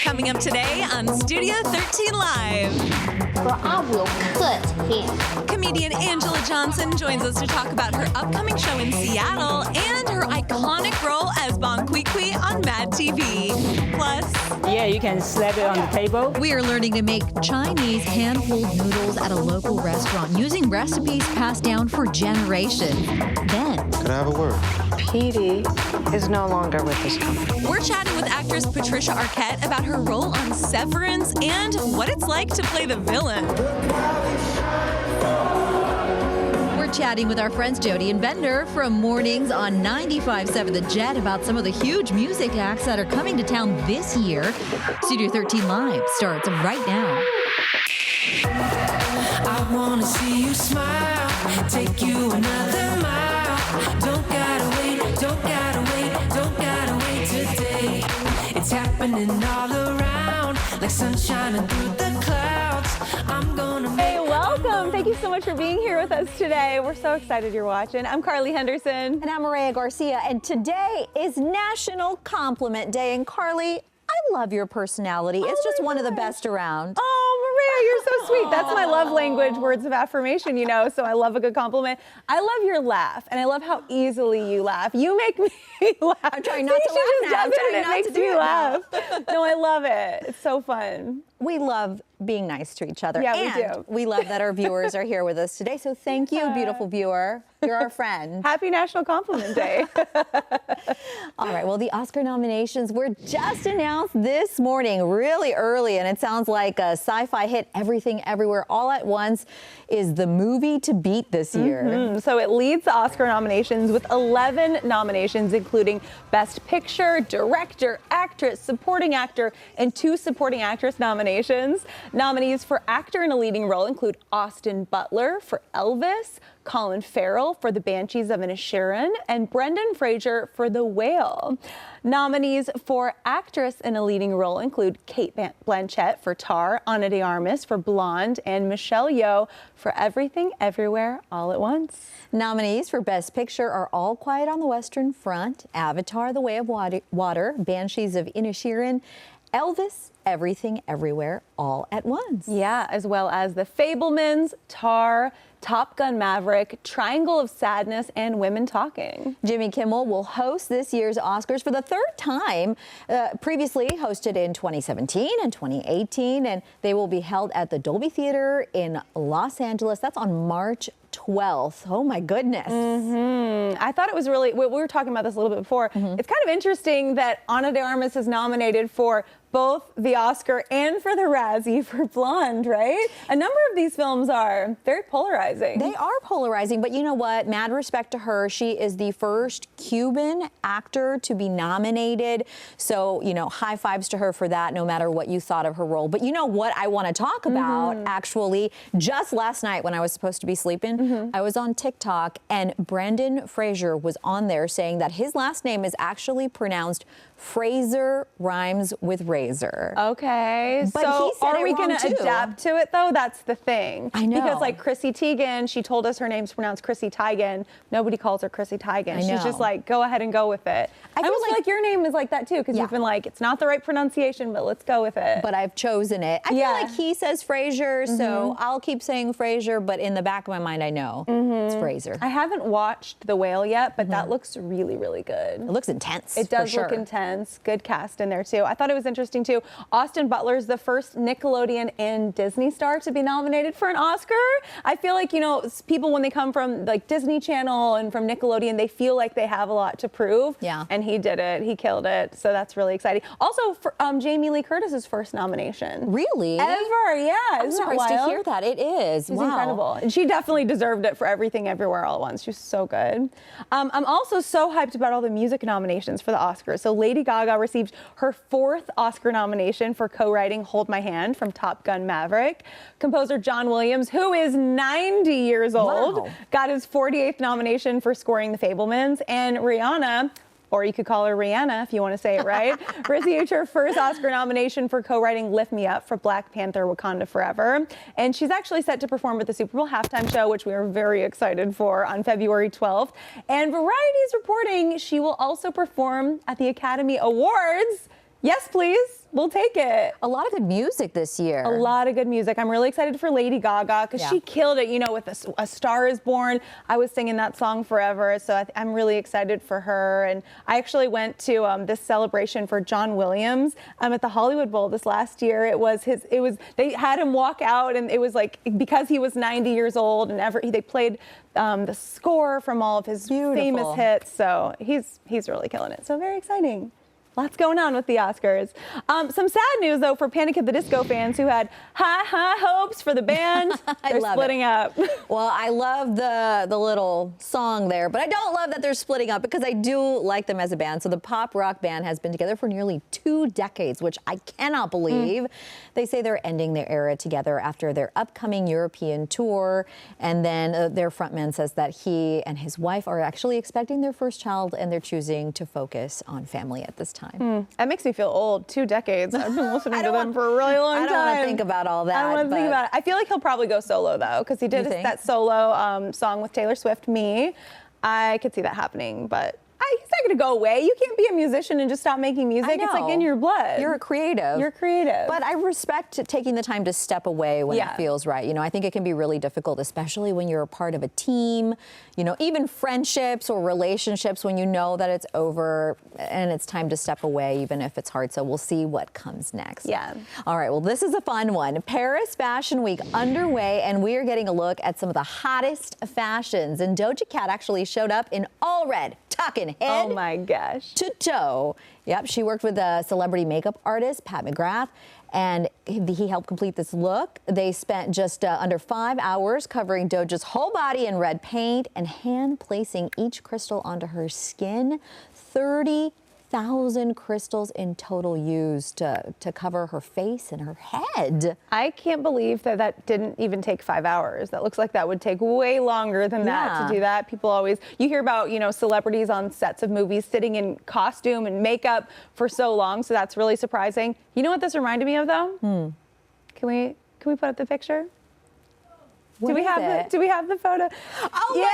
coming up today on Studio 13 Live. Or I will cut him. Comedian Anjelah Johnson joins us to talk about her upcoming show in Seattle and her iconic role as Bon Qui Qui on Mad TV. Plus, yeah, you can slap it on the table. We are learning to make Chinese hand-pulled noodles at a local restaurant using recipes passed down for generations. Then, could I have a word? Petey is no longer with this company. We're chatting with actress Patricia Arquette about her role on Severance and what it's like to play the villain. we're chatting with our friends Jody and Bender from mornings on 95.7 The Jet about some of the huge music acts that are coming to town this year. Studio 13 Live starts right now. I wanna see you smile, take you another mile. Don't gotta wait, don't gotta wait, don't gotta wait today. It's happening all around, like sunshine through the clouds. I'm gonna make. Hey, welcome. Thank you so much for being here with us today. We're so excited you're watching. I'm Carly Henderson. And I'm Maria Garcia. And today is National Compliment Day. And Carly, I love your personality. It's just one of the best around. Oh, Maria, you're so sweet. That's my love language, words of affirmation, you know, so I love a good compliment. I love your laugh, and I love how easily you laugh. You make me laugh. I'm trying not to laugh now. I'm trying not to do it laugh. No, I love it. It's so fun. We love being nice to each other. Yeah, and we do. We love that our viewers are here with us today. So thank you, beautiful viewer. You're our friend. Happy National Compliment Day. All right, well, the Oscar nominations were just announced this morning, really early, and it sounds like a sci-fi hit, Everything Everywhere All at Once is the movie to beat this year. So it leads the Oscar nominations with 11 nominations, including Best Picture, Director, Actress, Supporting Actor, and 2 Supporting Actress nominations. Nominees for actor in a leading role include Austin Butler for Elvis, Colin Farrell for The Banshees of Inisherin, and Brendan Fraser for The Whale. Nominees for actress in a leading role include Cate Blanchett for Tar, Ana de Armas for Blonde, and Michelle Yeoh for Everything Everywhere All at Once. Nominees for Best Picture are All Quiet on the Western Front, Avatar: The Way of Water, Banshees of Inisherin, Elvis, Everything Everywhere All at Once. Yeah, as well as The Fabelmans, Tar, Top Gun Maverick, Triangle of Sadness, and Women Talking. Jimmy Kimmel will host this year's Oscars for the 3rd time, previously hosted in 2017 and 2018, and they will be held at the Dolby Theater in Los Angeles. That's on March 12th. Oh my goodness. I thought it was really, we were talking about this a little bit before. It's kind of interesting that Ana de Armas is nominated for both the Oscar and for the Razzie for Blonde, right? A number of these films are very polarizing. They are polarizing, but you know what? Mad respect to her. She is the first Cuban actor to be nominated. So, you know, high fives to her for that, no matter what you thought of her role. But you know what I want to talk about, actually, just last night when I was supposed to be sleeping, I was on TikTok and Brendan Fraser was on there saying that his last name is actually pronounced Fraser rhymes with razor. Okay, but so he said are we going to adapt to it though? That's the thing. I know. Because like Chrissy Teigen, she told us her name's pronounced Chrissy Teigen. Nobody calls her Chrissy Teigen. She's just like, go ahead and go with it. I almost feel like your name is like that too, because you've been like, it's not the right pronunciation, but let's go with it. But I've chosen it. I feel like he says Fraser, so I'll keep saying Fraser, but in the back of my mind, I know it's Fraser. I haven't watched The Whale yet, but that looks really, really good. It looks intense. It does look intense. Good cast in there too. I thought it was interesting too. Austin Butler's the first Nickelodeon and Disney star to be nominated for an Oscar. I feel like, you know, people when they come from like Disney Channel and from Nickelodeon, they feel like they have a lot to prove. Yeah. And he did it. He killed it. So that's really exciting. Also, for Jamie Lee Curtis's first nomination. Really? Ever, yeah. I'm surprised to hear that. It is. She's incredible. And she definitely deserved it for Everything Everywhere All at Once. She was so good. I'm also so hyped about all the music nominations for the Oscars. So Lady Gaga received her 4th Oscar nomination for co-writing Hold My Hand from Top Gun Maverick. Composer John Williams, who is 90 years old, got his 48th nomination for scoring The Fabelmans. And Rihanna, or you could call her Rihanna if you want to say it right, received her first Oscar nomination for co-writing Lift Me Up for Black Panther Wakanda Forever. And she's actually set to perform at the Super Bowl halftime show, which we are very excited for, on February 12th. And Variety is reporting she will also perform at the Academy Awards Yes, please. We'll take it. A lot of good music this year. A lot of good music. I'm really excited for Lady Gaga because she killed it, you know, with A Star Is Born. I was singing that song forever, so I'm really excited for her. And I actually went to this celebration for John Williams at the Hollywood Bowl this last year. They had him walk out, and it was like, because he was 90 years old, and they played the score from all of his famous hits. So he's really killing it. So very exciting. Lots going on with the Oscars. Some sad news, though, for Panic at the Disco fans who had high hopes for the band. They're splitting up. Well, I love the little song there, but I don't love that they're splitting up because I do like them as a band. So the pop rock band has been together for nearly 2 decades, which I cannot believe. They say they're ending their era together after their upcoming European tour. And then their frontman says that he and his wife are actually expecting their first child, and they're choosing to focus on family at this time. That makes me feel old. 2 decades. I've been listening to them for a really long time. I don't want to think about all that. I don't want to think about it. I feel like he'll probably go solo, though, because he did that solo song with Taylor Swift, Me. I could see that happening, but he's not going to go away. You can't be a musician and just stop making music. It's like in your blood. You're a creative. You're creative. But I respect taking the time to step away when it feels right. You know, I think it can be really difficult, especially when you're a part of a team, you know, even friendships or relationships when you know that it's over and it's time to step away, even if it's hard. So we'll see what comes next. Yeah. All right. Well, this is a fun one. Paris Fashion Week underway, and we are getting a look at some of the hottest fashions. And Doja Cat actually showed up in all red, tucking head oh my gosh. to toe. Yep, she worked with a celebrity makeup artist, Pat McGrath, and he helped complete this look. They spent just under 5 hours covering Doja's whole body in red paint and hand placing each crystal onto her skin. 30,000 crystals in total used to cover her face and her head. I can't believe that didn't even take 5 hours. That looks like that would take way longer than that to do that. People always, you hear about, you know, celebrities on sets of movies sitting in costume and makeup for so long, so that's really surprising. You know what this reminded me of, though? Can we put up the picture? Do we have the photo? Oh my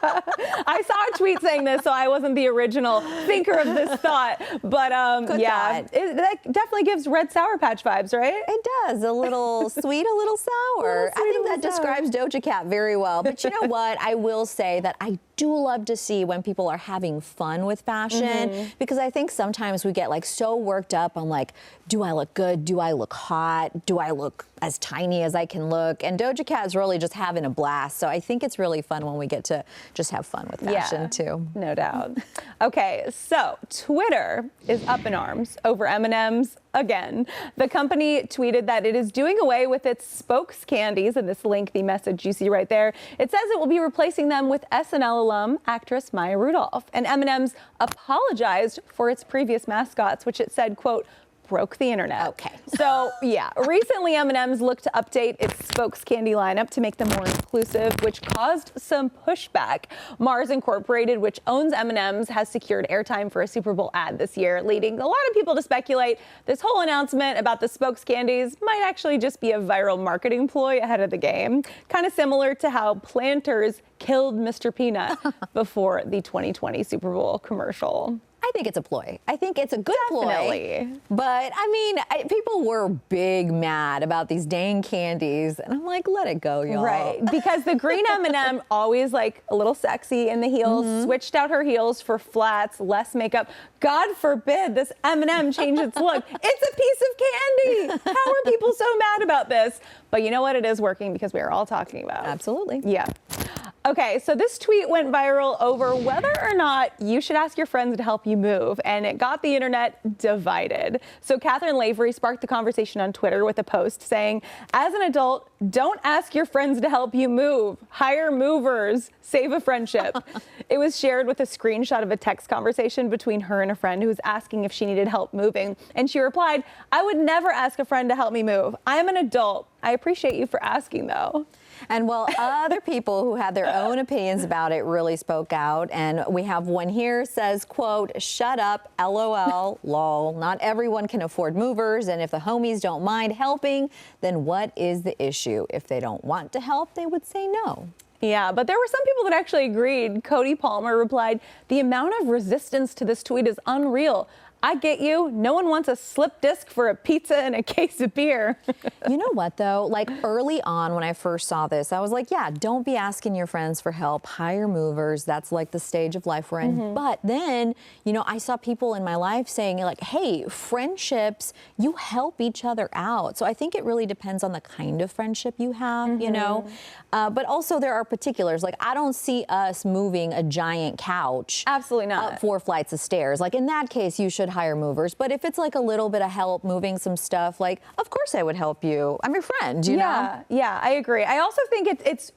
gosh! I saw a tweet saying this, so I wasn't the original thinker of this thought. But that definitely gives red Sour Patch vibes, right? It does. A little sweet, a little sour. I think that describes Doja Cat very well. But you know what? I will say that I do love to see when people are having fun with fashion, because I think sometimes we get like so worked up on like, do I look good? Do I look hot? Do I look as tiny as I can look? And Doja Cat is really just having a blast. So I think it's really fun when we get to just have fun with fashion too. No doubt. Okay, so Twitter is up in arms over M&M's again. The company tweeted that it is doing away with its spokes candies, in this lengthy message you see right there. It says it will be replacing them with SNL alum actress Maya Rudolph. And M&M's apologized for its previous mascots, which it said, quote, broke the internet. Okay. So recently M&M's looked to update its spokes candy lineup to make them more inclusive, which caused some pushback. Mars Incorporated, which owns M&M's, has secured airtime for a Super Bowl ad this year, leading a lot of people to speculate this whole announcement about the spokes candies might actually just be a viral marketing ploy ahead of the game. Kind of similar to how Planters killed Mr. Peanut before the 2020 Super Bowl commercial. I think it's a ploy. I think it's a good Definitely. ploy. But I mean, people were big mad about these dang candies, and I'm like, let it go, y'all. Right, because the green M&M, always like a little sexy in the heels, switched out her heels for flats, less makeup. God forbid this M&M change its look. It's a piece of candy. How are people so mad about this? But you know what? It is working because we are all talking about it. Absolutely. Yeah. Okay, so this tweet went viral over whether or not you should ask your friends to help you move, and it got the internet divided. So Catherine Lavery sparked the conversation on Twitter with a post saying, as an adult, don't ask your friends to help you move. Hire movers. Save a friendship. It was shared with a screenshot of a text conversation between her and a friend who was asking if she needed help moving. And she replied, I would never ask a friend to help me move. I'm an adult. I appreciate you for asking, though. And while other people who had their own opinions about it really spoke out, and we have one here says, quote, shut up, LOL, lol. Not everyone can afford movers, and if the homies don't mind helping, then what is the issue? If they don't want to help, they would say no. Yeah, but there were some people that actually agreed. Cody Palmer replied, the amount of resistance to this tweet is unreal. I get you. No one wants a slip disc for a pizza and a case of beer. You know what, though? Like, early on when I first saw this, I was like, yeah, don't be asking your friends for help. Hire movers. That's like the stage of life we're in. But then, you know, I saw people in my life saying, like, hey, friendships, you help each other out. So I think it really depends on the kind of friendship you have, you know? But also there are particulars. Like, I don't see us moving a giant couch. Absolutely not. Up 4 flights of stairs. Like, in that case, you should hire movers. But if it's like a little bit of help moving some stuff, like, of course I would help you. I'm your friend, you know? Yeah, I agree. I also think it's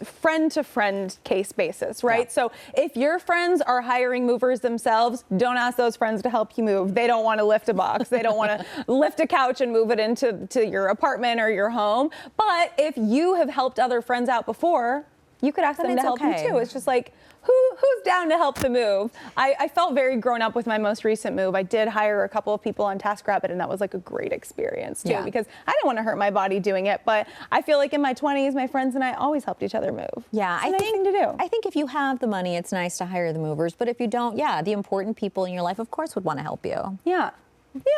friend to friend case basis, right? Yeah. So if your friends are hiring movers themselves, don't ask those friends to help you move. They don't want to lift a box. They don't want to lift a couch and move it into your apartment or your home. But if you have helped other friends out before, you could ask them to help you too. It's just like, who's down to help the move? I felt very grown up with my most recent move. I did hire a couple of people on TaskRabbit, and that was like a great experience too, because I didn't want to hurt my body doing it. But I feel like in my 20s, my friends and I always helped each other move. Yeah, it's a nice thing to do. I think if you have the money, it's nice to hire the movers. But if you don't, yeah, the important people in your life, of course, would want to help you. Yeah.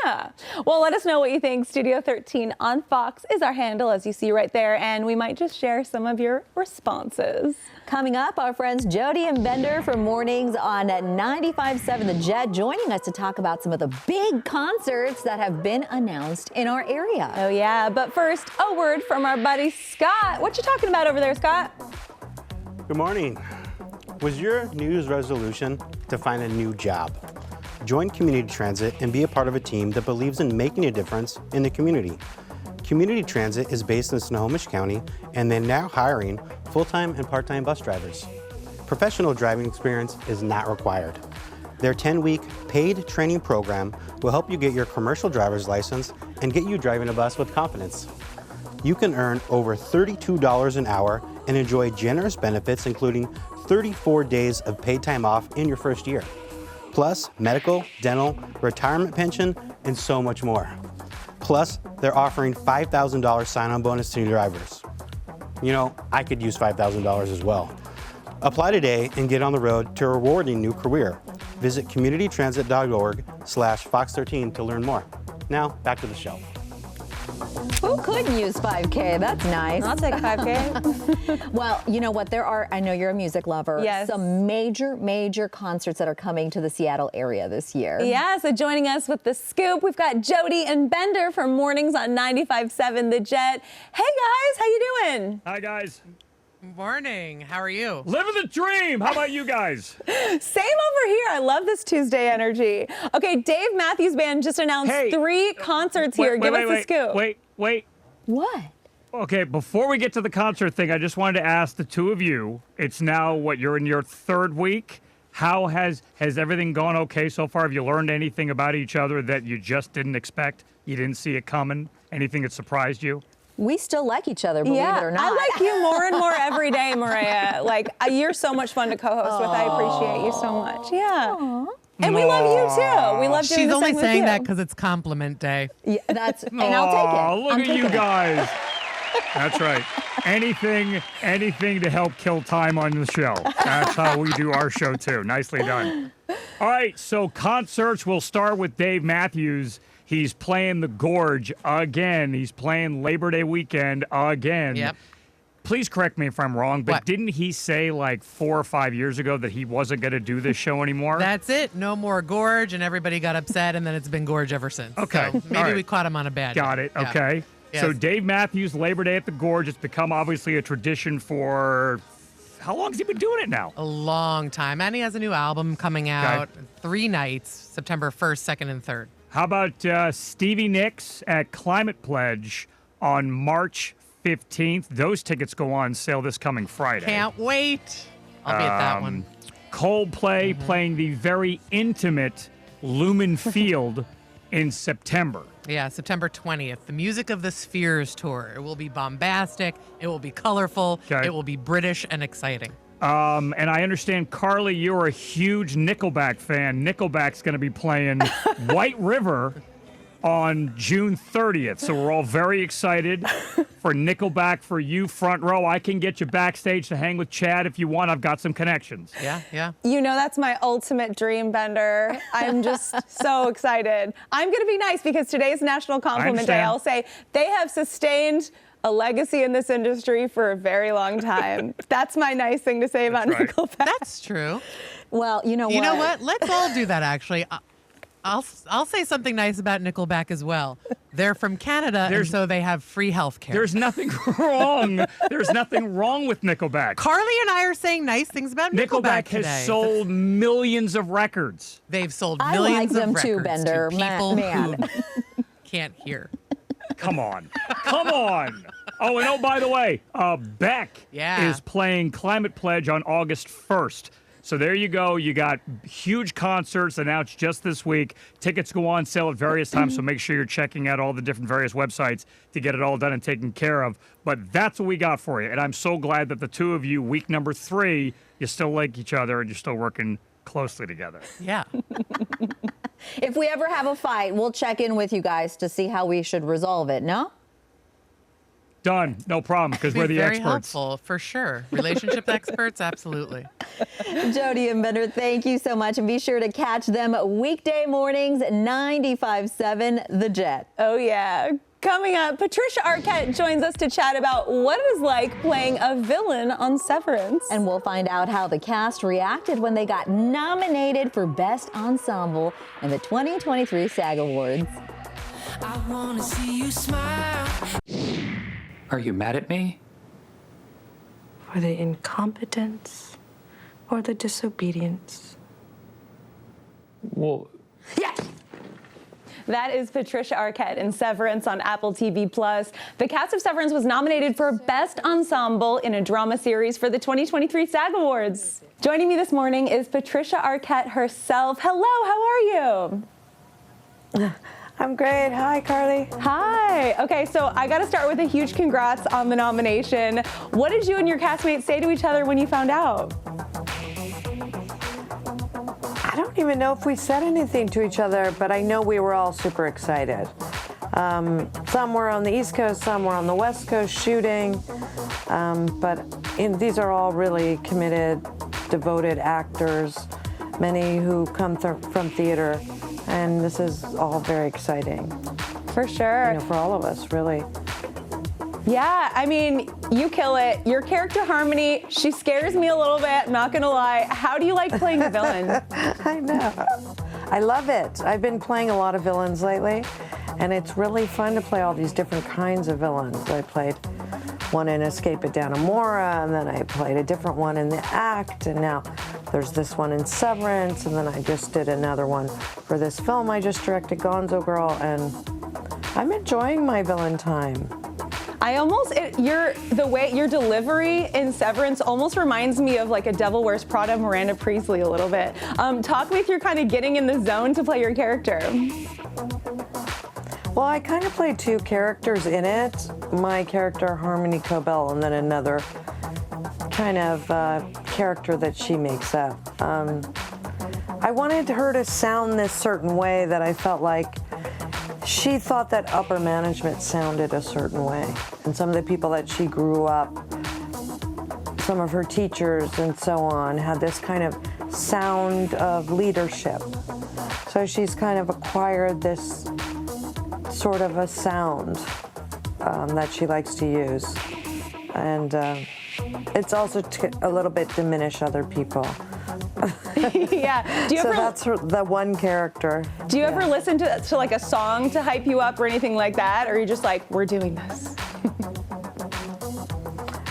Yeah. Well, let us know what you think. Studio 13 on Fox is our handle, as you see right there, and we might just share some of your responses. Coming up, our friends Jody and Bender from Mornings on 95.7 The Jet joining us to talk about some of the big concerts that have been announced in our area. Oh, yeah. But first, a word from our buddy Scott. What you talking about over there, Scott? Good morning. Was your New Year's resolution to find a new job? Join Community Transit and be a part of a team that believes in making a difference in the community. Community Transit is based in Snohomish County, and they're now hiring full-time and part-time bus drivers. Professional driving experience is not required. Their 10-week paid training program will help you get your commercial driver's license and get you driving a bus with confidence. You can earn over $32 an hour and enjoy generous benefits, including 34 days of paid time off in your first year. Plus medical, dental, retirement pension, and so much more. Plus, they're offering $5,000 sign-on bonus to new drivers. You know, I could use $5,000 as well. Apply today and get on the road to a rewarding new career. Visit communitytransit.org/Fox13 to learn more. Now, back to the show. Who couldn't use 5K? That's nice. I'll take 5K. Well, you know what? There are, I know you're a music lover, some major concerts that are coming to the Seattle area this year. Yeah, so joining us with the scoop, we've got Jody and Bender from Mornings on 95.7 The Jet. Hey guys, how you doing? Hi guys. Morning. How are you? Living the dream. How about you guys? Same over here. I love this Tuesday energy. Okay, Dave Matthews Band just announced 3 concerts here. Give us the scoop. Wait. What? Okay, before we get to the concert thing, I just wanted to ask the two of you. It's now, you're in your 3rd week. How has everything gone okay so far? Have you learned anything about each other that you just didn't expect? You didn't see it coming? Anything that surprised you? We still like each other, believe it or not. I like you more and more every day, Mariah. Like, you're so much fun to co-host with. I appreciate you so much. Yeah. Aww. And we love you too. We love doing She's this only with saying you. that because it's compliment day. Yeah, and I'll take it. Look at you guys. That's right. Anything to help kill time on the show. That's how we do our show too. Nicely done. All right, so concerts, we'll start with Dave Matthews. He's playing the Gorge again. He's playing Labor Day weekend again. Yep. Please correct me if I'm wrong, but didn't he say like 4 or 5 years ago that he wasn't going to do this show anymore? That's it. No more Gorge, and everybody got upset, and then it's been Gorge ever since. Okay. So maybe we caught him on a bad day. Got it. Yeah. Okay. Yes. So Dave Matthews, Labor Day at the Gorge. It's become obviously a tradition for... How long has he been doing it now? A long time. And he has a new album coming out. 3 nights, September 1st, 2nd, and 3rd. How about Stevie Nicks at Climate Pledge on March 15th? Those tickets go on sale this coming Friday. Can't wait. I'll be at that one. Coldplay playing the very intimate Lumen Field in September. Yeah, September 20th. The Music of the Spheres tour. It will be bombastic. It will be colorful. It will be British and exciting. And I understand, Carly, you're a huge Nickelback fan. Nickelback's going to be playing White River on June 30th. So we're all very excited for Nickelback for you, front row. I can get you backstage to hang with Chad if you want. I've got some connections. Yeah. You know that's my ultimate dream, Bender. I'm just so excited. I'm going to be nice because today's National Compliment Day. I'll say they have sustained a legacy in this industry for a very long time. That's my nice thing to say about Nickelback. That's true. Well, you know what? You know what? Let's all do that, actually. I'll say something nice about Nickelback as well. They're from Canada, and so they have free health care. There's nothing wrong. There's nothing wrong with Nickelback. Carly and I are saying nice things about Nickelback today. Has sold millions of records. They've sold millions of records too, Bender. to people Man. who can't hear. Come on. Oh, and by the way, Beck is playing Climate Pledge on August 1st. So there you go. You got huge concerts announced just this week. Tickets go on sale at various times, so make sure you're checking out all the different various websites to get it all done and taken care of. But that's what we got for you. And I'm so glad that the two of you, week number 3, you still like each other and you're still working closely together. Yeah. If we ever have a fight, we'll check in with you guys to see how we should resolve it, no? Done. No problem, because we're the very experts. Helpful, for sure. Relationship experts, absolutely. Jody and Bender, thank you so much. And be sure to catch them weekday mornings, 95.7 The Jet. Oh, yeah. Coming up, Patricia Arquette joins us to chat about what it is like playing a villain on Severance. And we'll find out how the cast reacted when they got nominated for Best Ensemble in the 2023 SAG Awards. I wanna see you smile. Are you mad at me? For the incompetence or the disobedience? Well, Yes! That is Patricia Arquette in Severance on Apple TV+. The cast of Severance was nominated for Best Ensemble in a Drama Series for the 2023 SAG Awards. Joining me this morning is Patricia Arquette herself. Hello, how are you? I'm great. Hi, Carly. Hi. Okay, so I got to start with a huge congrats on the nomination. What did you and your castmates say to each other when you found out? I don't even know if we said anything to each other, but I know we were all super excited. Some were on the East Coast, some were on the West Coast shooting, but these are all really committed, devoted actors, many who come from theater. And this is all very exciting. For sure. You know, for all of us, really. Yeah, I mean, you kill it. Your character, Harmony, she scares me a little bit, not gonna lie. How do you like playing a villain? I know. I love it. I've been playing a lot of villains lately, and it's really fun to play all these different kinds of villains. I played one in Escape at Dannemora, and then I played a different one in The Act, and now there's this one in Severance, and then I just did another one for this film I just directed, Gonzo Girl, and I'm enjoying my villain time. Your delivery in Severance almost reminds me of like a Devil Wears Prada Miranda Priestley a little bit. Talk me through kind of getting in the zone to play your character. Well, I kind of play two characters in it. My character, Harmony Cobell, and then another kind of character that she makes up. I wanted her to sound this certain way that I felt like she thought that upper management sounded a certain way. And some of the people that she grew up, some of her teachers and so on, had this kind of sound of leadership. So she's kind of acquired this sort of a sound that she likes to use. And it's also to a little bit diminish other people. Yeah. So that's the one character. Do you ever listen to like a song to hype you up or anything like that? Or are you just like, we're doing this?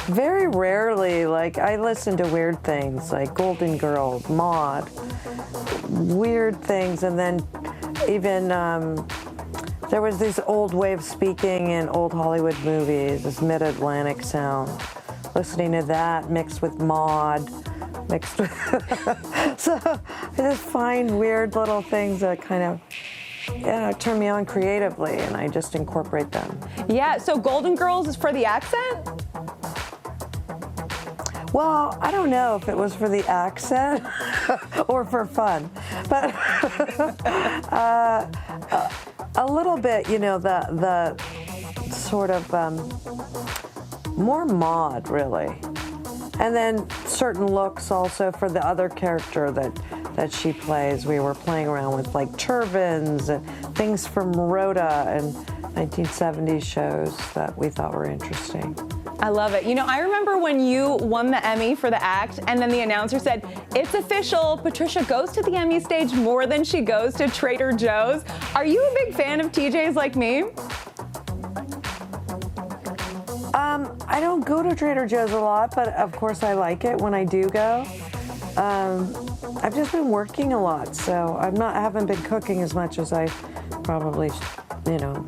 Very rarely. Like, I listen to weird things like Golden Girl, Maude, weird things. And then even there was this old way of speaking in old Hollywood movies, this mid-Atlantic sound. Listening to that mixed with Maude, mixed with so I just find weird little things that kind of turn me on creatively, and I just incorporate them. Yeah, so Golden Girls is for the accent? Well, I don't know if it was for the accent or for fun, but A little bit, you know, the sort of more Maude, really. And then certain looks also for the other character that she plays. We were playing around with like turbans and things from Rhoda and 1970s shows that we thought were interesting. I love it. You know, I remember when you won the Emmy for the act, and then the announcer said, "It's official, Patricia goes to the Emmy stage more than she goes to Trader Joe's." Are you a big fan of TJ's like me? I don't go to Trader Joe's a lot, but of course I like it when I do go. I've just been working a lot, so I haven't been cooking as much as I probably, you know,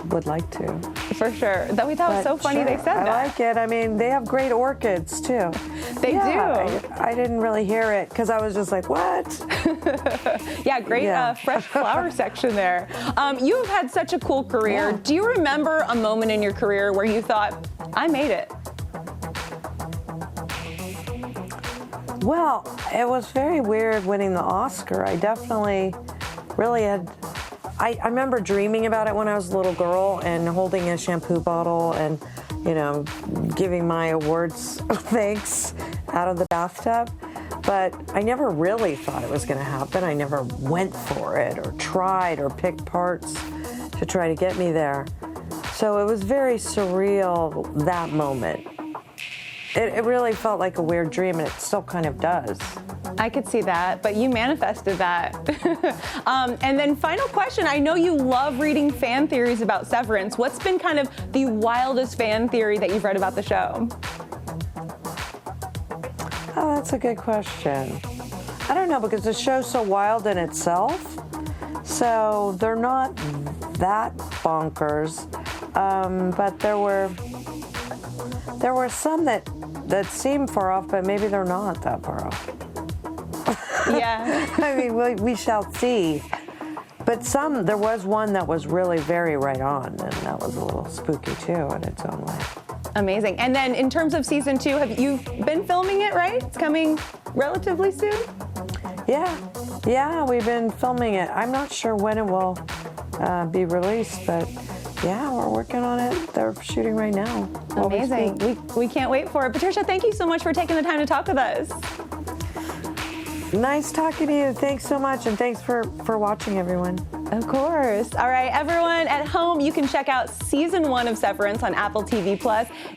would like to. For sure. That we thought was so funny they said that. I like it. I mean, they have great orchids too. They do. I didn't really hear it because I was just like, what? Yeah, great fresh flower section there. You've had such a cool career. Yeah. Do you remember a moment in your career where you thought, I made it? Well, it was very weird winning the Oscar. I definitely really had. I remember dreaming about it when I was a little girl and holding a shampoo bottle and, you know, giving my awards thanks out of the bathtub. But I never really thought it was going to happen. I never went for it or tried or picked parts to try to get me there. So it was very surreal, that moment. It really felt like a weird dream, and it still kind of does. I could see that, but you manifested that. And then final question, I know you love reading fan theories about Severance. What's been kind of the wildest fan theory that you've read about the show? Oh, that's a good question. I don't know, because the show's so wild in itself, so they're not that bonkers. But there were some that seem far off, but maybe they're not that far off. Yeah. I mean, we shall see. But there was one that was really very right on, and that was a little spooky too in its own way. Amazing. And then in terms of season 2, have you been filming it, right? It's coming relatively soon? Yeah, we've been filming it. I'm not sure when it will be released, but yeah, we're working on it. They're shooting right now. Amazing. We can't wait for it. Patricia, thank you so much for taking the time to talk with us. Nice talking to you. Thanks so much, and thanks for watching, everyone. Of course. All right, everyone at home, you can check out season 1 of Severance on Apple TV+.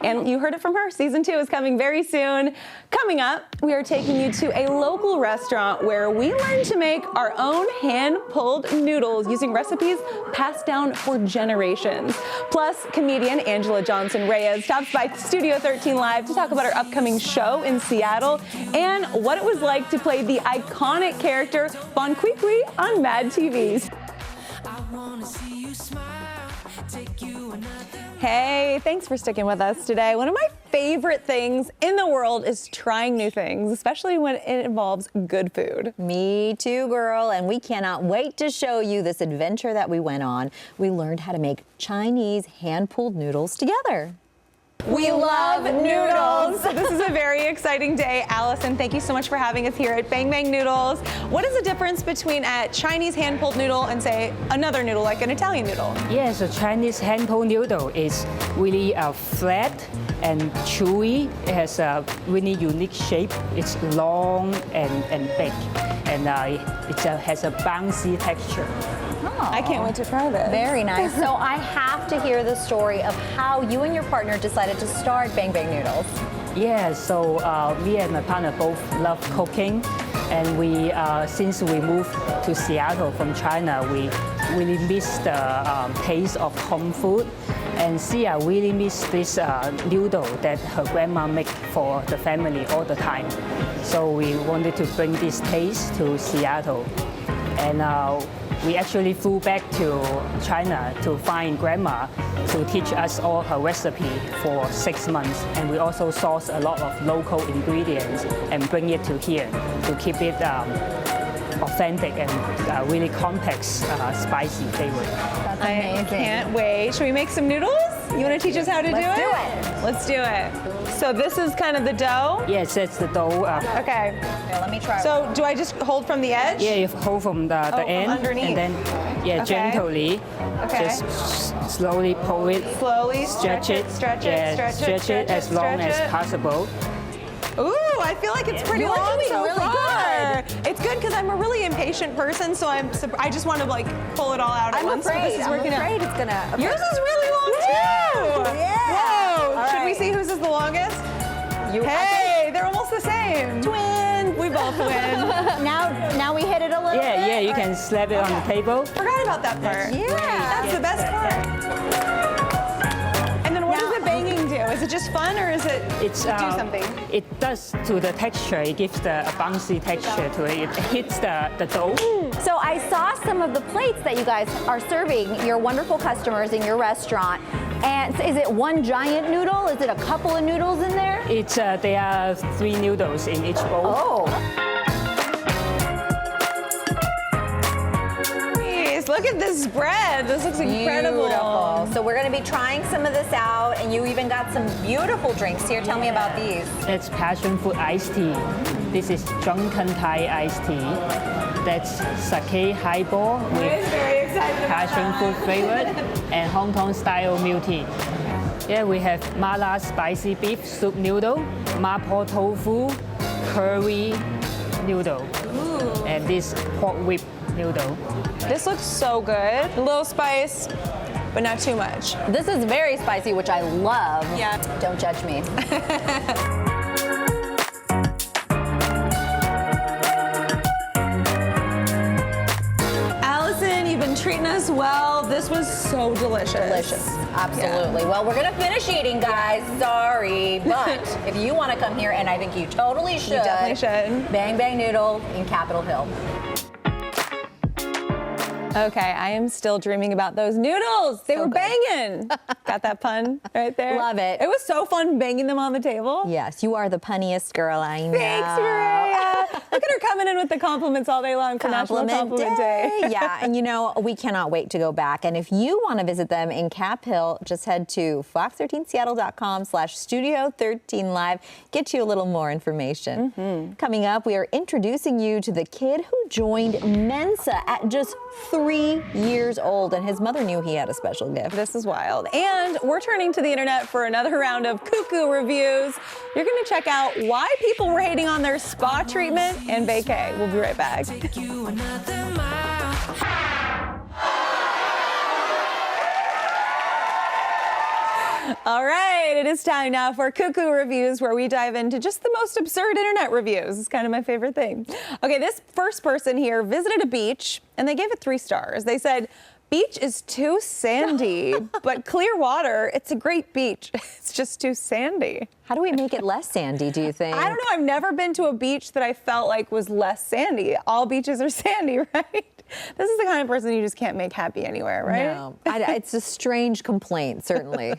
And you heard it from her. Season 2 is coming very soon. Coming up, we are taking you to a local restaurant where we learn to make our own hand-pulled noodles using recipes passed down for generations. Plus, comedian Anjelah Johnson-Reyes stops by Studio 13 Live to talk about her upcoming show in Seattle and what it was like to play the iconic character Bon Qui on Mad TV. Hey, thanks for sticking with us today. One of my favorite things in the world is trying new things, especially when it involves good food. Me too, girl. And we cannot wait to show you this adventure that we went on. We learned how to make Chinese hand-pulled noodles together. We love noodles. This is a very exciting day. Allison, thank you so much for having us here at Bang Bang Noodles. What is the difference between a Chinese hand-pulled noodle and, say, another noodle, like an Italian noodle? Yes, a Chinese hand-pulled noodle is really flat and chewy. It has a really unique shape. It's long and big, and it has a bouncy texture. Oh, I can't wait to try this. Very nice. So I have to hear the story of how you and your partner decided to start Bang Bang Noodles. Yeah, so me and my partner both love cooking, and we since we moved to Seattle from China, we really miss the taste of home food. And Sia really miss this noodle that her grandma make for the family all the time. So we wanted to bring this taste to Seattle. And we actually flew back to China to find grandma to teach us all her recipe for 6 months. And we also source a lot of local ingredients and bring it to here to keep it authentic and really complex, spicy flavor. That's amazing. I can't wait. Should we make some noodles? You want to teach us how to do it? Let's do it. So this is kind of the dough? Yes, that's the dough. Okay. Here, let me try. So do I just hold from the edge? Yeah, you hold from the end. Underneath. And then Yeah, Okay. gently. Okay. Just slowly pull it. Slowly Stretch it. stretch it, Yeah, stretch it, stretch it as long stretch as it. possible. Ooh, I feel like it's pretty You're long doing so really far. It's good because I'm a really impatient person, so I just want to like pull it all out at I'm once. so this afraid. is I'm working out. afraid it's gonna. Yours is really long too. Yeah. Whoa. All Should we right. see whose is the longest? You. Hey, they're almost the same. Twins. We both win. Now we hit it a little bit. Yeah, you can slap it on the table. Forgot about that part. Yeah. That's the best part. And then what does the banging do? Is it just fun or is it do something? It does to the texture. It gives a bouncy texture to it. It hits the dough. So I saw some of the plates that you guys are serving your wonderful customers in your restaurant. And is it one giant noodle? Is it a couple of noodles in there? It's there are 3 noodles in each bowl. Oh. Jeez, look at this spread. This looks incredible. Beautiful. So we're going to be trying some of this out, and you even got some beautiful drinks here. Tell me about these. That's passion fruit iced tea. This is drunken Thai iced tea. That's sake highball with passion fruit flavored and Hong Kong style milk tea. Yeah, we have mala spicy beef soup noodle, mapo tofu, curry noodle, and this pork whip noodle. This looks so good. A little spice, but not too much. This is very spicy, which I love. Yeah. Don't judge me. Allison, you've been treating us well. This was so delicious. Delicious. Absolutely. Yeah. Well, we're going to finish eating, guys. Sorry. But if you want to come here, and I think you totally should. You definitely should. Bang Bang Noodle in Capitol Hill. Okay, I am still dreaming about those noodles. They were banging. Got that pun right there? Love it. It was so fun banging them on the table. Yes, you are the punniest girl I know. Thanks, Maria. Look at her coming in with the compliments all day long for National Compliment Day. Yeah, and you know, we cannot wait to go back. And if you want to visit them in Cap Hill, just head to fox13seattle.com/studio13live. Get you a little more information. Coming up, we are introducing you to the kid who joined Mensa at just 3 years old, and his mother knew he had a special gift. This is wild. And we're turning to the internet for another round of Cuckoo reviews. You're going to check out why people were hating on their spa treatment and vacay. We'll be right back. Take you another mile. All right, it is time now for Cuckoo Reviews, where we dive into just the most absurd internet reviews. It's kind of my favorite thing. Okay, this first person here visited a beach, and they gave it 3 stars. They said, beach is too sandy, but clear water, it's a great beach. It's just too sandy. How do we make it less sandy, do you think? I don't know. I've never been to a beach that I felt like was less sandy. All beaches are sandy, right? This is the kind of person you just can't make happy anywhere, right? No, it's a strange complaint, certainly.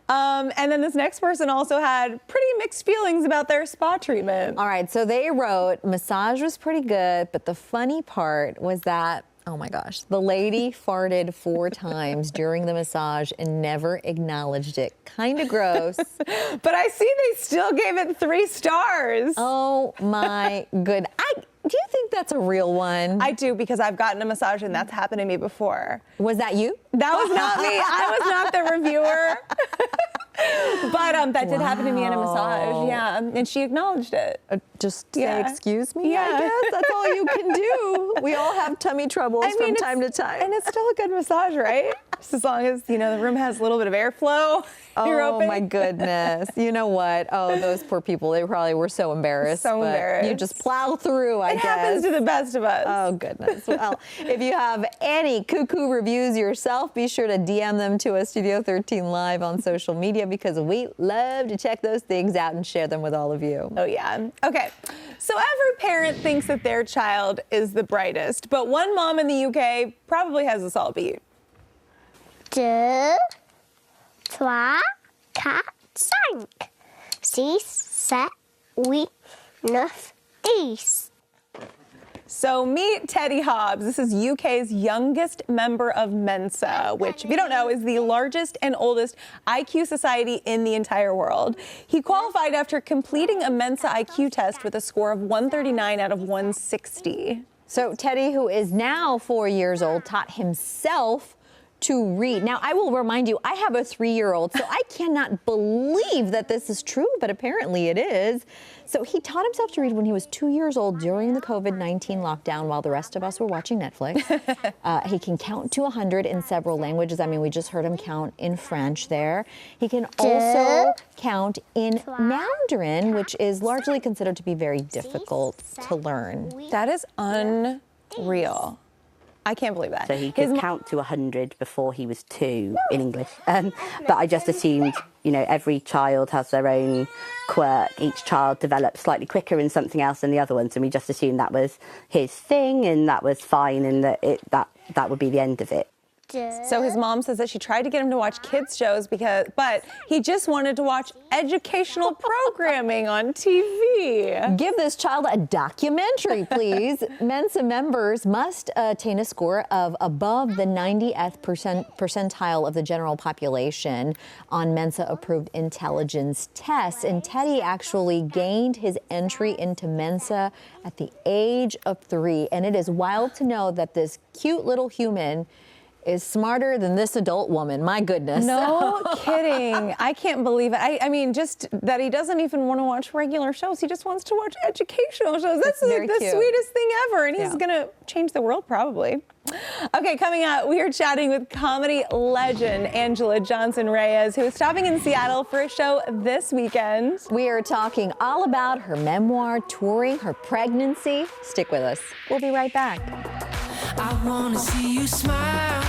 And then this next person also had pretty mixed feelings about their spa treatment. All right, so they wrote, massage was pretty good, but the funny part was that, oh my gosh, the lady farted 4 times during the massage and never acknowledged it. Kind of gross. But I see they still gave it 3 stars. Oh my good. Do you think that's a real one? I do, because I've gotten a massage and that's happened to me before. Was that you? That was not me. I was not the reviewer. But that did happen to me in a massage, yeah. And she acknowledged it. Just say, excuse me, I guess. That's all you can do. We all have tummy troubles from time to time. And it's still a good massage, right? Just as long as, the room has a little bit of airflow. Oh, my goodness. You know what? Oh, those poor people. They probably were so embarrassed. So but embarrassed. You just plow through, I guess. It happens to the best of us. Oh, goodness. Well, if you have any Cuckoo reviews yourself, be sure to DM them to us, Studio 13 Live on social media, because we love to check those things out and share them with all of you. Oh, yeah. Okay. So every parent thinks that their child is the brightest, but one mom in the UK probably has us all beat. 2, 3, 4, 5, 6, 7, 8, 9, 10. So meet Teddy Hobbs. This is UK's youngest member of Mensa, which, if you don't know, is the largest and oldest IQ society in the entire world. He qualified after completing a Mensa IQ test with a score of 139 out of 160. So Teddy, who is now 4 years old, taught himself to read. Now, I will remind you, I have a 3-year-old, so I cannot believe that this is true, but apparently it is. So he taught himself to read when he was 2 years old during the COVID-19 lockdown while the rest of us were watching Netflix. He can count to 100 in several languages. I mean, we just heard him count in French there. He can also count in Mandarin, which is largely considered to be very difficult to learn. That is unreal. I can't believe that. So he could count to 100 before he was 2 in English. But I just assumed, you know, every child has their own quirk. Each child develops slightly quicker in something else than the other ones. And we just assumed that was his thing and that was fine and that would be the end of it. So his mom says that she tried to get him to watch kids shows but he just wanted to watch educational programming on TV. Give this child a documentary, please. Mensa members must attain a score of above the 90th percentile of the general population on Mensa-approved intelligence tests. And Teddy actually gained his entry into Mensa at the age of 3. And it is wild to know that this cute little human is smarter than this adult woman. My goodness. No kidding. I can't believe it. I mean, just that he doesn't even want to watch regular shows. He just wants to watch educational shows. That's the sweetest thing ever. And he's going to change the world probably. Okay, coming up, we are chatting with comedy legend Anjelah Johnson-Reyes, who is stopping in Seattle for a show this weekend. We are talking all about her memoir, touring, her pregnancy. Stick with us. We'll be right back. I wanna see you smile.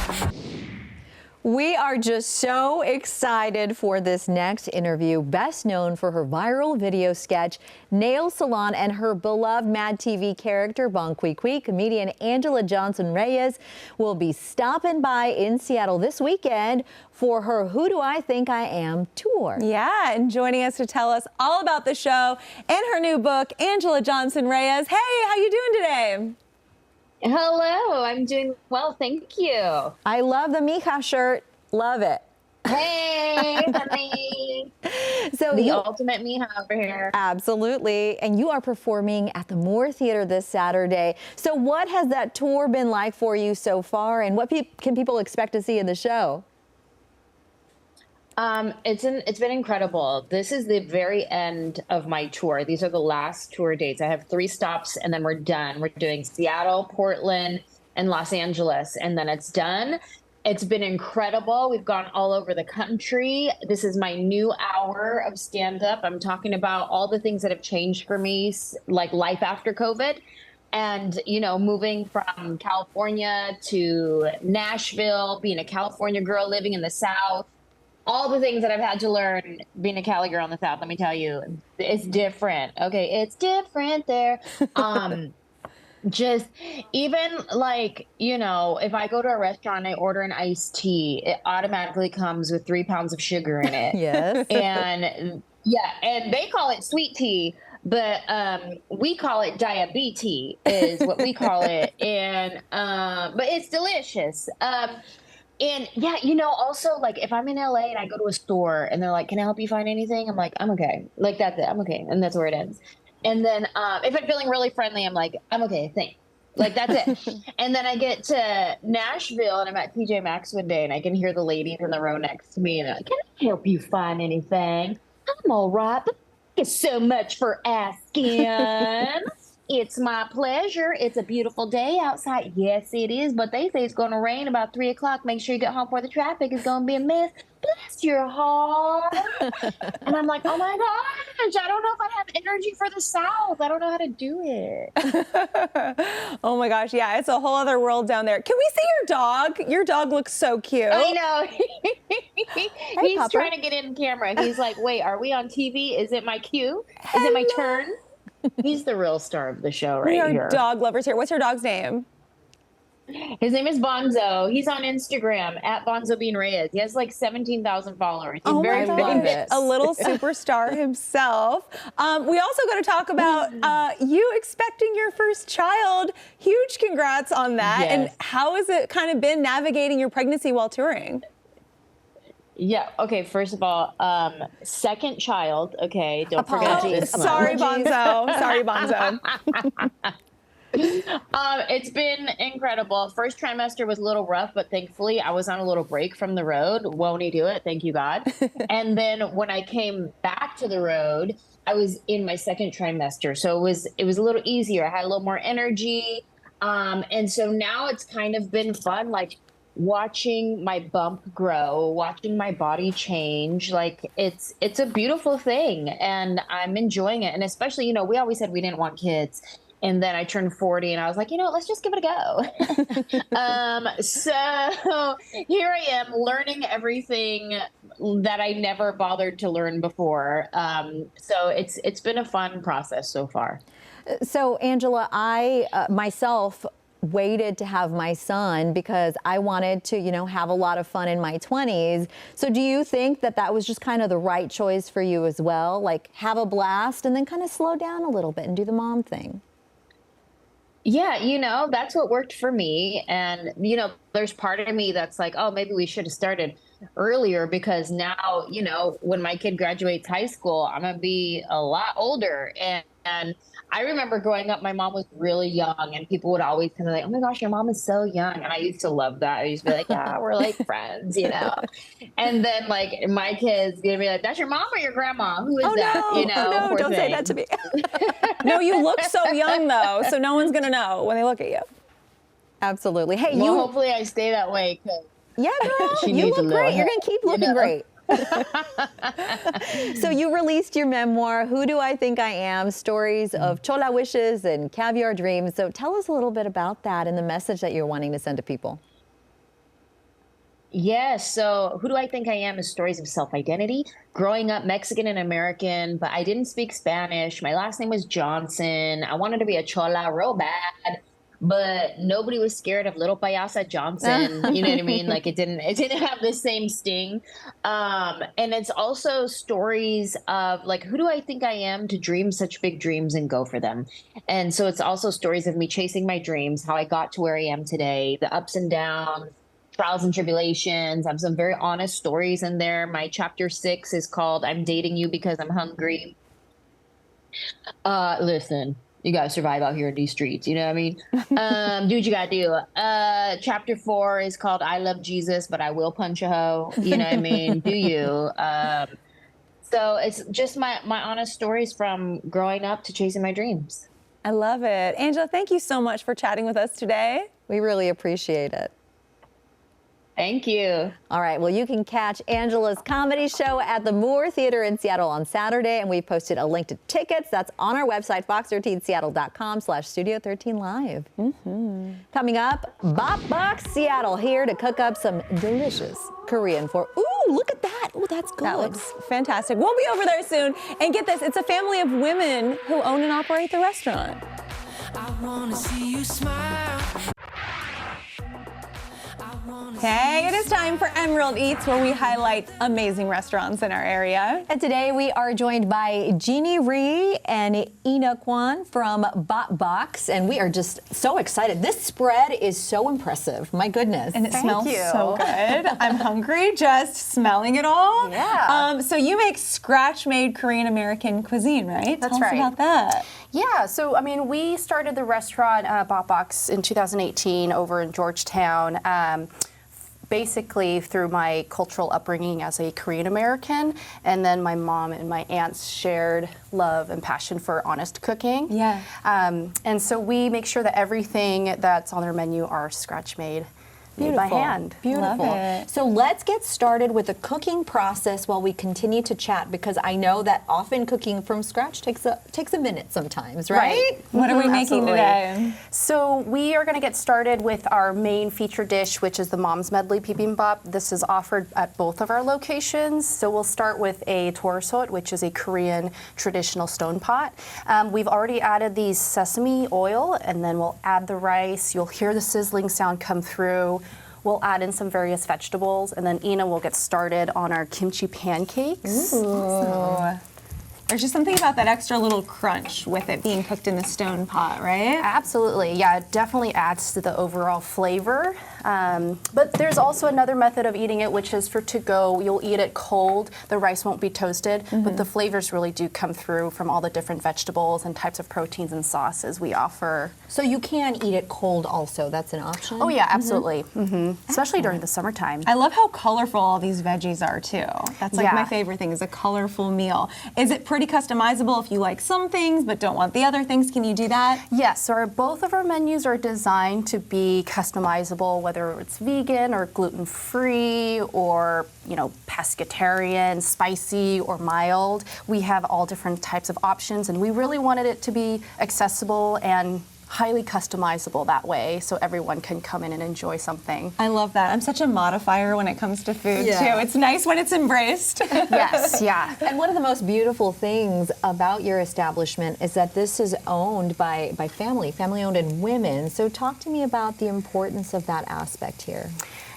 We are just so excited for this next interview. Best known for her viral video sketch, Nail Salon, and her beloved Mad TV character, Bon Qui Qui, comedian Anjelah Johnson-Reyes will be stopping by in Seattle this weekend for her Who Do I Think I Am tour. Yeah, and joining us to tell us all about the show and her new book, Anjelah Johnson-Reyes. Hey, how you doing today? Hello, I'm doing well, thank you. I love the Mija shirt. Love it. Hey, honey. So the ultimate Mija over here. Absolutely. And you are performing at the Moore Theater this Saturday. So what has that tour been like for you so far, and what can people expect to see in the show? It's been incredible. This is the very end of my tour. These are the last tour dates. I have 3 stops and then we're done. We're doing Seattle, Portland, and Los Angeles, and then it's done. It's been incredible. We've gone all over the country. This is my new hour of stand-up. I'm talking about all the things that have changed for me, like life after COVID. And, you know, moving from California to Nashville, being a California girl living in the South, all the things that I've had to learn being a Cali girl in the South, let me tell you, it's different. Okay, it's different there. Just even like, you know, if I go to a restaurant and I order an iced tea, it automatically comes with 3 pounds of sugar in it. Yes. And yeah, and they call it sweet tea, but we call it diabetes is what we call it. And but it's delicious. And yeah, you know, also like if I'm in LA and I go to a store and they're like, "Can I help you find anything?" I'm like, "I'm okay." Like that's it. I'm okay. And that's where it ends. And then if I'm feeling really friendly, I'm like, "I'm okay, thanks." Like that's it. And then I get to Nashville and I'm at TJ Maxx one day and I can hear the ladies in the row next to me and they're like, "Can I help you find anything?" I'm all right. But thank you so much for asking. It's my pleasure. It's a beautiful day outside. Yes, it is. But they say it's going to rain about 3 o'clock. Make sure you get home before the traffic is going to be a mess. Bless your heart. And I'm like, oh my gosh, I don't know if I have energy for the South. I don't know how to do it. Oh my gosh, yeah, it's a whole other world down there. Can we see your dog? Your dog looks so cute. I know. He's trying to get in camera. He's like, wait, are we on TV? Is it my cue? Is it my turn? He's the real star of the show right here. We are dog lovers here. What's your dog's name? His name is Bonzo. He's on Instagram at Bonzo Bean Reyes. He has like 17,000 followers. He's very famous. A little superstar himself. We also got to talk about you expecting your first child. Huge congrats on that. Yes. And how has it kind of been navigating your pregnancy while touring? Yeah. Okay. First of all, second child. Okay. Don't forget this. Sorry, Bonzo. Sorry, Bonzo. It's been incredible. First trimester was a little rough, but thankfully I was on a little break from the road. Won't he do it? Thank you, God. And then when I came back to the road, I was in my second trimester. So it was a little easier. I had a little more energy. And so now it's kind of been fun, like watching my bump grow, watching my body change. Like it's a beautiful thing and I'm enjoying it. And especially, we always said we didn't want kids. And then I turned 40 and I was like, let's just give it a go. So here I am learning everything that I never bothered to learn before. So it's been a fun process so far. So Anjelah, I myself waited to have my son because I wanted to, have a lot of fun in my 20s. So do you think that was just kind of the right choice for you as well? Like have a blast and then kind of slow down a little bit and do the mom thing? Yeah, that's what worked for me. And, there's part of me that's like, oh, maybe we should have started earlier because now, when my kid graduates high school, I'm going to be a lot older. And I remember growing up, my mom was really young and people would always kind of like, oh my gosh, your mom is so young. And I used to love that. I used to be like, yeah, we're like friends, And then like my kids gonna be like, that's your mom or your grandma? Who is that? No, don't say that to me. No, you look so young though. So no one's going to know when they look at you. Absolutely. Hey, hopefully I stay that way. Yeah, girl, you look great. You're going to keep looking great. So you released your memoir, Who Do I Think I Am? Stories of chola wishes and caviar dreams. So tell us a little bit about that and the message that you're wanting to send to people. Yes. So Who Do I Think I Am is stories of self-identity. Growing up Mexican and American, but I didn't speak Spanish. My last name was Johnson. I wanted to be a chola real bad. But nobody was scared of little payasa Johnson. You know what I mean? Like it didn't have the same sting. And it's also stories of like, who do I think I am to dream such big dreams and go for them? And so it's also stories of me chasing my dreams, how I got to where I am today, the ups and downs, trials and tribulations. I have some very honest stories in there. My chapter 6 is called I'm Dating You Because I'm Hungry. Listen. You got to survive out here in these streets. You know what I mean? Do what you got to do. Chapter 4 is called I Love Jesus, but I Will Punch a Hoe. You know what I mean? Do you? So it's just my honest stories from growing up to chasing my dreams. I love it. Anjelah, thank you so much for chatting with us today. We really appreciate it. Thank you. All right. Well, you can catch Anjelah's comedy show at the Moore Theater in Seattle on Saturday, and we've posted a link to tickets. That's on our website, fox13seattle.com/Studio13Live. Coming up, Bop Box Seattle here to cook up some delicious Korean food. Ooh, look at that. Ooh, that's good. That looks fantastic. We'll be over there soon. And get this, it's a family of women who own and operate the restaurant. I wanna see you smile. Hey, it is time for Emerald Eats, where we highlight amazing restaurants in our area. And today we are joined by Jeannie Rhee and Ina Kwan from Bop Box, and we are just so excited. This spread is so impressive. My goodness. And it smells so good. I'm hungry just smelling it all. Yeah. So you make scratch-made Korean American cuisine, right? That's Tell us about that. Yeah, so we started the restaurant Bop Box in 2018 over in Georgetown. Basically through my cultural upbringing as a Korean American, and then my mom and my aunts shared love and passion for honest cooking. Yeah. And so we make sure that everything that's on their menu are scratch made. Made by hand. Beautiful. Love it. So let's get started with the cooking process while we continue to chat, because I know that often cooking from scratch takes a minute sometimes, right? What are we making today? So we are going to get started with our main feature dish, which is the Mom's Medley Bibimbap. This is offered at both of our locations. So we'll start with a torsot, which is a Korean traditional stone pot. We've already added the sesame oil, and then we'll add the rice. You'll hear the sizzling sound come through. We'll add in some various vegetables, and then Ina will get started on our kimchi pancakes. Ooh. There's just something about that extra little crunch with it being cooked in the stone pot, right? Absolutely, yeah, it definitely adds to the overall flavor. But there's also another method of eating it, which is for to-go. You'll eat it cold. The rice won't be toasted, but the flavors really do come through from all the different vegetables and types of proteins and sauces we offer. So you can eat it cold also. That's an option? Oh, yeah, absolutely. Especially during the summertime. I love how colorful all these veggies are, too. That's like my favorite thing, is a colorful meal. Is it pretty customizable if you like some things but don't want the other things? Can you do that? Yes, so both of our menus are designed to be customizable, whether it's vegan or gluten-free or, you know, pescatarian, spicy or mild. We have all different types of options, and we really wanted it to be accessible and highly customizable that way, so everyone can come in and enjoy something. I love that. I'm such a modifier when it comes to food, too. It's nice when it's embraced. Yes, yeah. And one of the most beautiful things about your establishment is that this is owned by family-owned and women. So talk to me about the importance of that aspect here.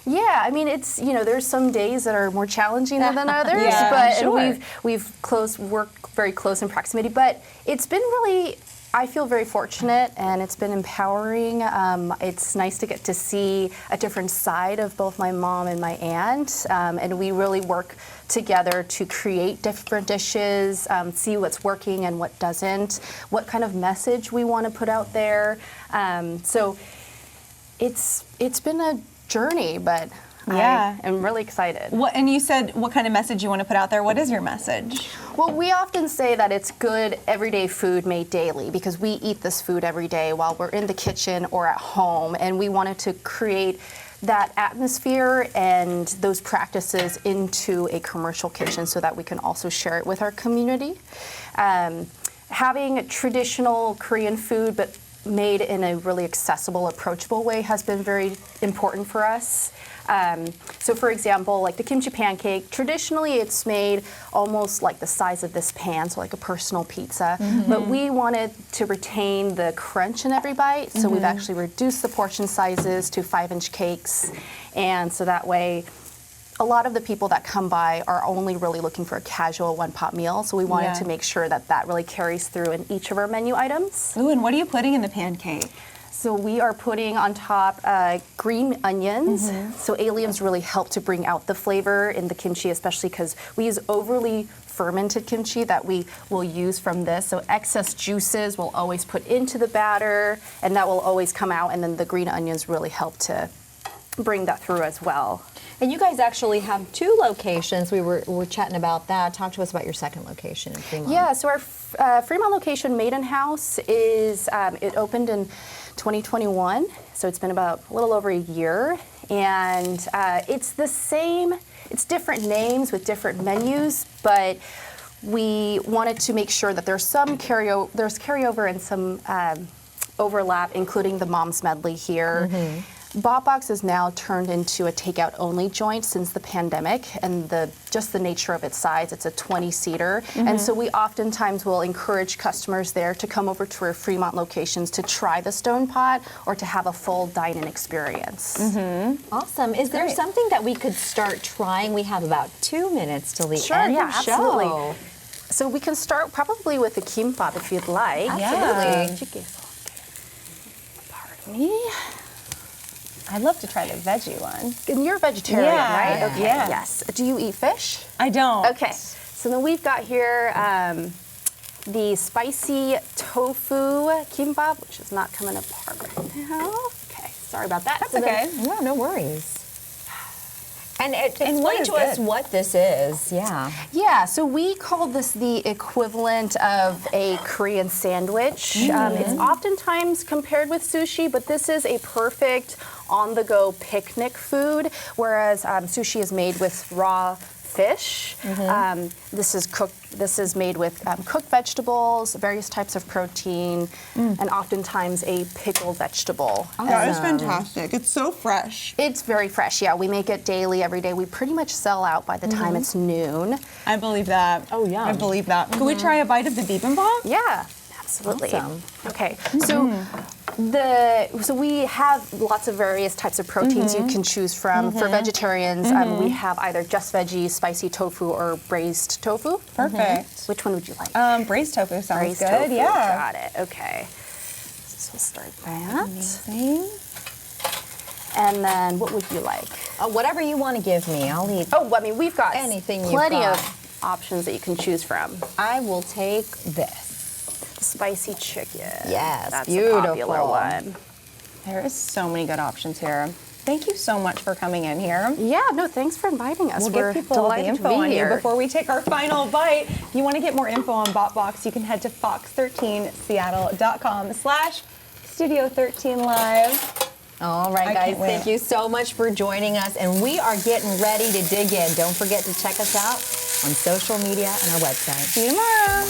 Yeah, I mean, it's, you know, there's some days that are more challenging than others, and we've worked very close in proximity, but it's been really, I feel very fortunate, and it's been empowering. It's nice to get to see a different side of both my mom and my aunt, and we really work together to create different dishes, see what's working and what doesn't, what kind of message we want to put out there. So it's been a journey, but I'm really excited. And you said what kind of message you want to put out there. What is your message? Well, we often say that it's good everyday food made daily, because we eat this food every day while we're in the kitchen or at home, and we wanted to create that atmosphere and those practices into a commercial kitchen so that we can also share it with our community. Having traditional Korean food but made in a really accessible, approachable way has been very important for us. So for example, like the kimchi pancake, traditionally it's made almost like the size of this pan, so like a personal pizza, but we wanted to retain the crunch in every bite, so we've actually reduced the portion sizes to 5-inch cakes, and so that way a lot of the people that come by are only really looking for a casual one-pot meal, so we wanted to make sure that that really carries through in each of our menu items. Ooh, and what are you putting in the pancake? So we are putting on top green onions. So aliums really help to bring out the flavor in the kimchi, especially because we use overly fermented kimchi that we will use from this. So excess juices we'll always put into the batter, and that will always come out, and then the green onions really help to bring that through as well. And you guys actually have 2 locations. We were chatting about that. Talk to us about your second location in Fremont. Yeah, so our Fremont location, Maiden House, is it opened in 2021, so it's been about a little over a year, and it's the same. It's different names with different menus, but we wanted to make sure that there's carryover and some overlap, including the Mom's Medley here. Bop Box is now turned into a takeout only joint since the pandemic, and just the nature of its size, it's a 20-seater. And so we oftentimes will encourage customers there to come over to our Fremont locations to try the stone pot or to have a full dine-in experience. Awesome. Is there something that we could start trying? We have about 2 minutes till the end of the show. Absolutely. So we can start probably with the kimbap if you'd like. Absolutely. Pardon me. I'd love to try the veggie one. And you're a vegetarian, right? Okay, yes. Do you eat fish? I don't. Okay, so then we've got here the spicy tofu kimbap, which is not coming apart right now. Okay, sorry about that. That's okay. No worries. And explain to us what this is. Yeah, so we call this the equivalent of a Korean sandwich. It's oftentimes compared with sushi, but this is a perfect on-the-go picnic food, whereas sushi is made with raw fish. This is made with cooked vegetables, various types of protein, and oftentimes a pickled vegetable. That is fantastic. It's so fresh. It's very fresh, yeah. We make it daily, every day. We pretty much sell out by the time it's noon. I believe that. Oh, yeah. I believe that. Can we try a bite of the bibimbap? Yeah, absolutely. Awesome. Okay, so we have lots of various types of proteins you can choose from. For vegetarians, we have either just veggie, spicy tofu, or braised tofu. Perfect. Which one would you like? Braised tofu sounds Braised good. tofu. Yeah. Got it. Okay. So we'll start that. Amazing. And then what would you like? Whatever you want to give me, I'll eat. Oh, I mean, we've got anything plenty you've got. of options that you can choose from. I will take this. Spicy chicken. Yes, that's beautiful. a popular one. There is so many good options here. Thank you so much for coming in here. Yeah, no, thanks for inviting us. We'll We're give people all the delighted info to be on here. you before we take our final bite. If you want to get more info on BotBox, you can head to fox13seattle.com/Studio13Live. All right, guys, thank you so much for joining us. And we are getting ready to dig in. Don't forget to check us out on social media and our website. See you tomorrow.